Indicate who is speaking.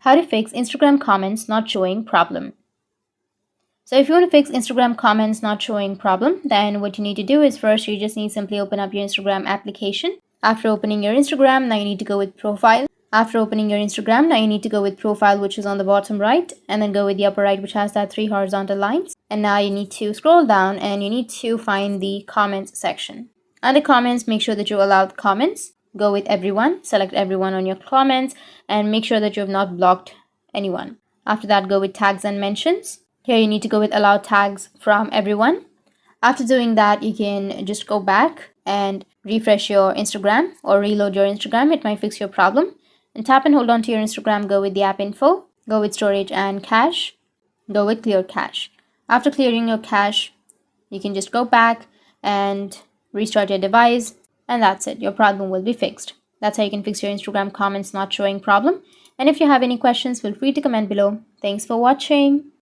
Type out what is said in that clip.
Speaker 1: How to fix Instagram comments not showing problem. So if you want to fix Instagram comments not showing problem, then what you need to do is first you just need to simply open up your Instagram application. After opening your Instagram, now you need to go with profile. After opening your Instagram, now you need to go with profile, which is on the bottom right, and then go with the upper right, which has that 3 horizontal lines. And now you need to scroll down and you need to find the comments section. Under comments, make sure that you allow comments. Go with everyone, select everyone on your comments, and make sure that you have not blocked anyone. After that, go with tags and mentions. Here you need to go with allow tags from everyone. After doing that, you can just go back and refresh your Instagram or reload your Instagram. It might fix your problem. And tap and hold on to your Instagram, go with the app info, go with storage and cache, go with clear cache. After clearing your cache, you can just go back and restart your device, and that's it. Your problem will be fixed. That's how you can fix your Instagram comments not showing problem. And if you have any questions, feel free to comment below. Thanks for watching.